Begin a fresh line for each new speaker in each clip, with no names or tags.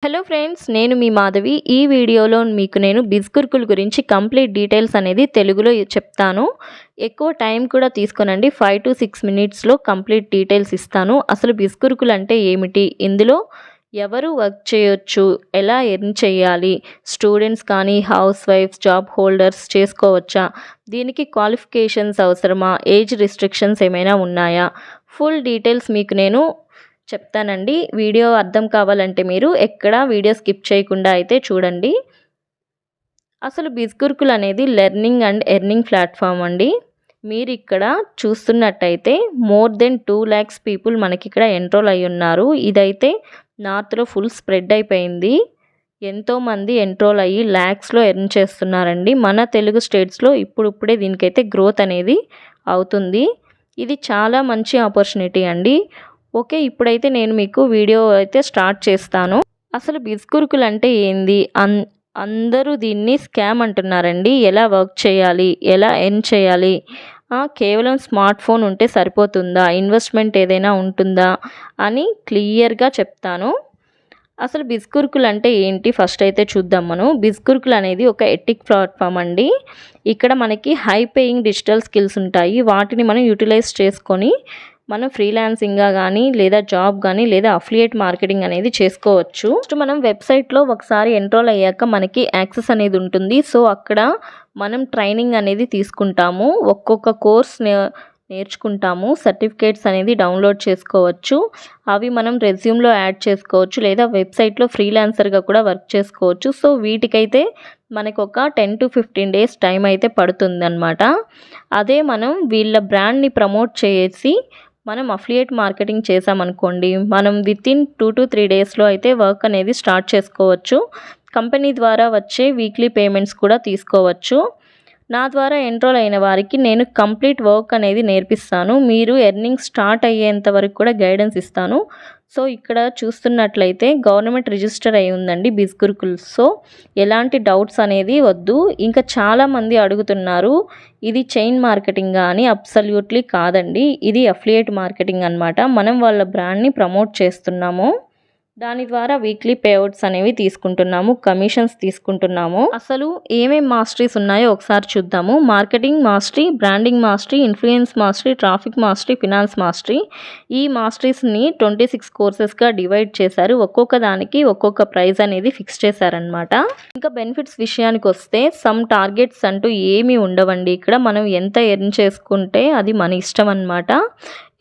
Hello friends, నేను మీ మాధవి. ఈ వీడియోలో మీకు నేను బిస్కుర్కుల గురించి కంప్లీట్ డీటెయిల్స్ అనేది తెలుగులో చెప్తాను. ఎక్కువ టైం కూడా తీసుకోనండి, 5 to 6 మినిట్స్లో కంప్లీట్ డీటెయిల్స్ ఇస్తాను. అసలు బిస్కుర్కులు అంటే ఏమిటి, ఇందులో ఎవరు వర్క్ చేయొచ్చు, ఎలా ఎర్న్ చేయాలి, స్టూడెంట్స్ కానీ హౌస్ వైఫ్స్, జాబ్ హోల్డర్స్ చేసుకోవచ్చా, దీనికి క్వాలిఫికేషన్స్ అవసరమా, ఏజ్ రిస్ట్రిక్షన్స్ ఏమైనా ఉన్నాయా, ఫుల్ డీటెయిల్స్ మీకు నేను చెప్తానండి. వీడియో అర్థం కావాలంటే మీరు ఎక్కడ వీడియో స్కిప్ చేయకుండా అయితే చూడండి. అసలు బిస్కుర్కుల్ అనేది లెర్నింగ్ అండ్ ఎర్నింగ్ ప్లాట్ఫామ్ అండి. మీరు ఇక్కడ చూస్తున్నట్టయితే మోర్ దెన్ 2 lakhs పీపుల్ మనకి ఇక్కడ ఎన్రోల్ అయి ఉన్నారు. ఇదైతే నార్త్లో ఫుల్ స్ప్రెడ్ అయిపోయింది. ఎంతోమంది ఎన్రోల్ అయ్యి ల్యాక్స్లో ఎర్న్ చేస్తున్నారండి. మన తెలుగు స్టేట్స్లో ఇప్పుడిప్పుడే దీనికైతే గ్రోత్ అనేది అవుతుంది. ఇది చాలా మంచి ఆపర్చునిటీ అండి. ఓకే, ఇప్పుడైతే నేను మీకు వీడియో అయితే స్టార్ట్ చేస్తాను. అసలు బిస్కుర్కులు అంటే ఏంది, అందరూ దీన్ని స్కామ్ అంటున్నారండి. ఎలా వర్క్ చేయాలి, ఎలా ఎర్న్ చేయాలి, కేవలం స్మార్ట్ ఫోన్ ఉంటే సరిపోతుందా, ఇన్వెస్ట్మెంట్ ఏదైనా ఉంటుందా అని క్లియర్గా చెప్తాను. అసలు బిస్కుర్కులు అంటే ఏంటి ఫస్ట్ అయితే చూద్దాం మనం. బిస్కుర్కులు అనేది ఒక ఎథిక్ ప్లాట్ఫామ్ అండి. ఇక్కడ మనకి హై పేయింగ్ డిజిటల్ స్కిల్స్ ఉంటాయి. వాటిని మనం యూటిలైజ్ చేసుకొని మనం ఫ్రీలాన్సింగ్గా కానీ లేదా జాబ్ కానీ లేదా అఫిలియేట్ మార్కెటింగ్ అనేది చేసుకోవచ్చు. ఫస్ట్ మనం వెబ్సైట్లో ఒకసారి ఎన్రోల్ అయ్యాక మనకి యాక్సెస్ అనేది ఉంటుంది. సో అక్కడ మనం ట్రైనింగ్ అనేది తీసుకుంటాము, ఒక్కొక్క కోర్స్ నేర్చుకుంటాము, సర్టిఫికేట్స్ అనేది డౌన్లోడ్ చేసుకోవచ్చు. అవి మనం రెజ్యూమ్లో యాడ్ చేసుకోవచ్చు లేదా వెబ్సైట్లో ఫ్రీలాన్సర్గా కూడా వర్క్ చేసుకోవచ్చు. సో వీటికైతే మనకు ఒక 10 to 15 days టైం అయితే పడుతుందన్నమాట. అదే మనం వీళ్ళ బ్రాండ్ని ప్రమోట్ చేసి మనం అఫిలియేట్ మార్కెటింగ్ చేసామనుకోండి, మనం వితిన్ 2 to 3 daysలో అయితే వర్క్ అనేది స్టార్ట్ చేసుకోవచ్చు. కంపెనీ ద్వారా వచ్చే వీక్లీ పేమెంట్స్ కూడా తీసుకోవచ్చు. నా ద్వారా ఎన్రోల్ అయిన వారికి నేను కంప్లీట్ వర్క్ అనేది నేర్పిస్తాను. మీరు ఎర్నింగ్ స్టార్ట్ అయ్యేంత వరకు కూడా గైడెన్స్ ఇస్తాను. సో ఇక్కడ చూస్తున్నట్లయితే గవర్నమెంట్ రిజిస్టర్ అయి ఉందండి బిస్కుర్కుల్. సో ఎలాంటి డౌట్స్ అనేది వద్దు. ఇంకా చాలామంది అడుగుతున్నారు ఇది చైన్ మార్కెటింగ్ అని. అబ్సల్యూట్లీ కాదండి, ఇది అఫిలియేట్ మార్కెటింగ్ అనమాట. మనం వాళ్ళ బ్రాండ్ని ప్రమోట్ చేస్తున్నాము, దాని ద్వారా వీక్లీ పేఅవుట్స్ అనేవి తీసుకుంటున్నాము, కమిషన్స్ తీసుకుంటున్నాము. అసలు ఏమేం మాస్టరీస్ ఉన్నాయో ఒకసారి చూద్దాము. Marketing mastery, branding mastery, influence mastery, traffic mastery, finance mastery. ఈ మాస్టరీస్ని 26 కోర్సెస్గా డివైడ్ చేశారు. ఒక్కొక్క దానికి ఒక్కొక్క ప్రైజ్ అనేది ఫిక్స్ చేశారనమాట. ఇంకా బెనిఫిట్స్ విషయానికి వస్తే సమ్ టార్గెట్స్ అంటూ ఏమీ ఉండవండి. ఇక్కడ మనం ఎంత ఎర్న్ చేసుకుంటే అది మన ఇష్టం అనమాట.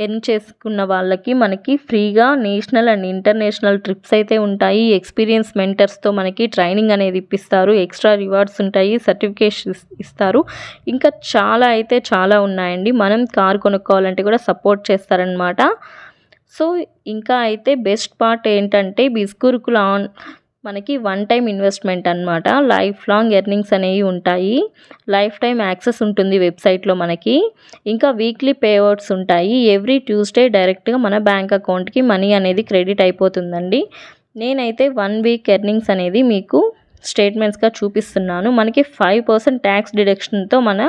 ఎర్న్ చేసుకున్న వాళ్ళకి మనకి ఫ్రీగా నేషనల్ అండ్ ఇంటర్నేషనల్ ట్రిప్స్ అయితే ఉంటాయి. ఎక్స్పీరియన్స్ మెంటర్స్తో మనకి ట్రైనింగ్ అనేది ఇప్పిస్తారు. ఎక్స్ట్రా రివార్డ్స్ ఉంటాయి, సర్టిఫికేషన్స్ ఇస్తారు. ఇంకా చాలా అయితే చాలా ఉన్నాయండి. మనం కారు కొనుక్కోవాలంటే కూడా సపోర్ట్ చేస్తారనమాట. సో ఇంకా అయితే బెస్ట్ పార్ట్ ఏంటంటే బిస్కుర్కుల్ మనకి వన్ టైం ఇన్వెస్ట్మెంట్ అనమాట. లైఫ్ లాంగ్ ఎర్నింగ్స్ అనేవి ఉంటాయి. లైఫ్ టైం యాక్సెస్ ఉంటుంది వెబ్సైట్లో మనకి. ఇంకా వీక్లీ పేఅవుట్స్ ఉంటాయి. ఎవ్రీ ట్యూస్డే డైరెక్ట్గా మన బ్యాంక్ అకౌంట్కి మనీ అనేది క్రెడిట్ అయిపోతుందండి. నేనైతే 1 week ఎర్నింగ్స్ అనేది మీకు స్టేట్మెంట్స్గా చూపిస్తున్నాను. మనకి 5% ట్యాక్స్ డిడక్షన్తో మన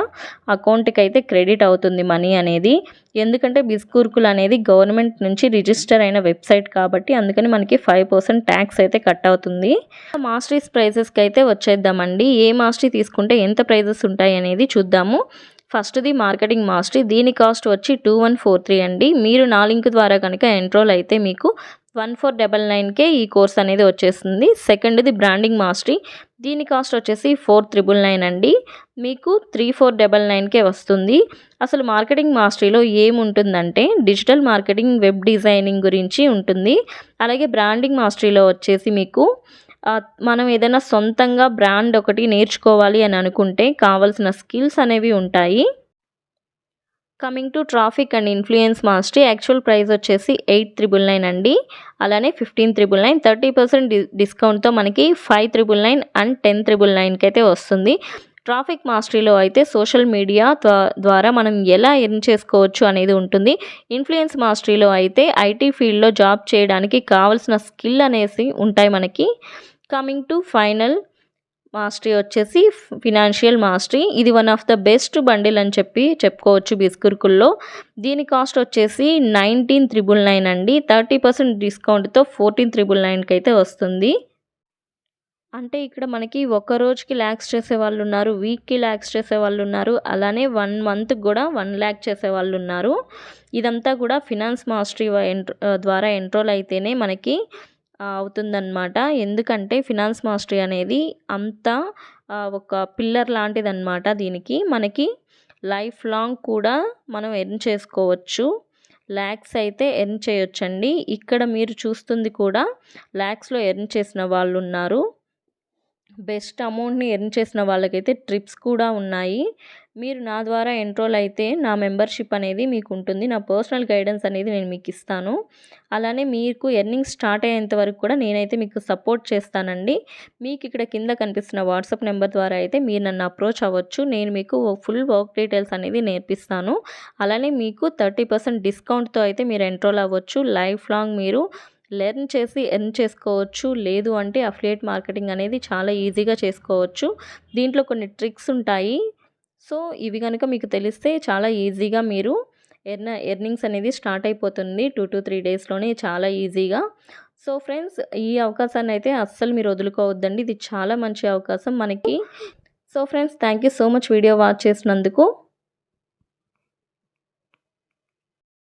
అకౌంట్కి అయితే క్రెడిట్ అవుతుంది మనీ అనేది. ఎందుకంటే బిస్కుర్కుల్ అనేది గవర్నమెంట్ నుంచి రిజిస్టర్ అయిన వెబ్సైట్ కాబట్టి అందుకని మనకి 5% ట్యాక్స్ అయితే కట్ అవుతుంది. మాస్టరీస్ ప్రైజెస్కి అయితే వచ్చేద్దామండి. ఏ మాస్టరీ తీసుకుంటే ఎంత ప్రైజెస్ ఉంటాయి అనేది చూద్దాము. ఫస్ట్ది మార్కెటింగ్ మాస్టరీ. దీని కాస్ట్ వచ్చి 2143 అండి. మీరు నా లింక్ ద్వారా కనుక ఎన్రోల్ అయితే మీకు 1499కే ఈ కోర్స్ అనేది వచ్చేస్తుంది. సెకండ్ది బ్రాండింగ్ మాస్టరీ. దీని కాస్ట్ వచ్చేసి 4999 అండి. మీకు 3499కే వస్తుంది. అసలు మార్కెటింగ్ మాస్టరీలో ఏముంటుందంటే డిజిటల్ మార్కెటింగ్, వెబ్ డిజైనింగ్ గురించి ఉంటుంది. అలాగే బ్రాండింగ్ మాస్టరీలో వచ్చేసి మీకు మనం ఏదైనా సొంతంగా బ్రాండ్ ఒకటి నేర్చుకోవాలి అని అనుకుంటే కావాల్సిన స్కిల్స్ అనేవి ఉంటాయి. Coming to traffic and influence mastery, actual price వచ్చేసి 8399 అండి. అలానే 15399, 30% డిస్కౌంట్తో మనకి 5999 అండ్ 10999కి అయితే వస్తుంది. ట్రాఫిక్ మాస్టరీలో అయితే సోషల్ మీడియా ద్వారా మనం ఎలా ఎర్న్ చేసుకోవచ్చు అనేది ఉంటుంది. ఇన్ఫ్లుయెన్స్ మాస్టరీలో అయితే ఐటీ ఫీల్డ్లో జాబ్ చేయడానికి కావాల్సిన స్కిల్ అనేసి ఉంటాయి మనకి. కమింగ్ టు ఫైనల్ మాస్టరీ వచ్చేసి ఫినాన్షియల్ మాస్టరీ. ఇది one of the best bundle అని చెప్పుకోవచ్చు బిస్కుర్కుల్లో. దీని కాస్ట్ వచ్చేసి 19399 అండి. 30% డిస్కౌంట్తో 14999కి అయితే వస్తుంది. అంటే ఇక్కడ మనకి ఒక రోజుకి లాక్స్ చేసేవాళ్ళున్నారు, వీక్‌కి లాక్స్ చేసేవాళ్ళున్నారు, అలానే 1 మంత్‌కి గూడా 1,00,000 చేసేవాళ్ళున్నారు. ఇదంతా కూడా ఫినాన్స్ మాస్టరీ ద్వారా ఎన్రోల్ అయితేనే మనకి అవుతుందనమాట. ఎందుకంటే ఫినాన్స్ మాస్టరీ అనేది అంతా ఒక పిల్లర్ లాంటిదనమాట దీనికి. మనకి లైఫ్ లాంగ్ కూడా మనం ఎర్న్ చేసుకోవచ్చు. లాక్స్ అయితే ఎర్న్ చేయొచ్చండి. ఇక్కడ మీరు చూస్తుంది కూడా లాక్స్‌లో ఎర్న్ చేసిన వాళ్ళున్నారు. బెస్ట్ అమౌంట్‌ని ఎర్న్ చేసిన వాళ్ళకైతే ట్రిప్స్ కూడా ఉన్నాయి. మీరు నా ద్వారా ఎన్రోల్ అయితే నా మెంబర్‌షిప్ అనేది మీకు ఉంటుంది. నా పర్సనల్ గైడెన్స్ అనేది నేను మీకు ఇస్తాను. అలానే మీకు ఎర్నింగ్స్ స్టార్ట్ అయ్యేంత వరకు కూడా నేనైతే మీకు సపోర్ట్ చేస్తానండి. మీకు ఇక్కడ కింద కనిపిస్తున్న వాట్సాప్ నెంబర్ ద్వారా అయితే మీరు నన్ను అప్రోచ్ అవ్వచ్చు. నేను మీకు ఫుల్ వర్క్ డీటెయిల్స్ అనేది నేర్పిస్తాను. అలానే మీకు 30% డిస్కౌంట్‌తో అయితే మీరు ఎన్రోల్ అవ్వచ్చు. లైఫ్ లాంగ్ మీరు లెర్న్ చేసి ఎర్న్ చేసుకోవచ్చు. లేదు అంటే అఫిలియేట్ మార్కెటింగ్ అనేది చాలా ఈజీగా చేసుకోవచ్చు. దీంట్లో కొన్ని ట్రిక్స్ ఉంటాయి. సో, ఇవి గనుక మీకు తెలిస్తే చాలా ఈజీగా మీరు ఎర్నింగ్స్ అనేది స్టార్ట్ అయిపోతుంది. 2-3 డేస్‌లోనే చాలా ఈజీగా. సో, ఫ్రెండ్స్, ఈ అవకాశాన్ని అయితే అస్సలు మీరు వదులుకోవద్దండి. ఇది చాలా మంచి అవకాశం మనకి. So, friends, thank you so much video watch చేసినందుకు.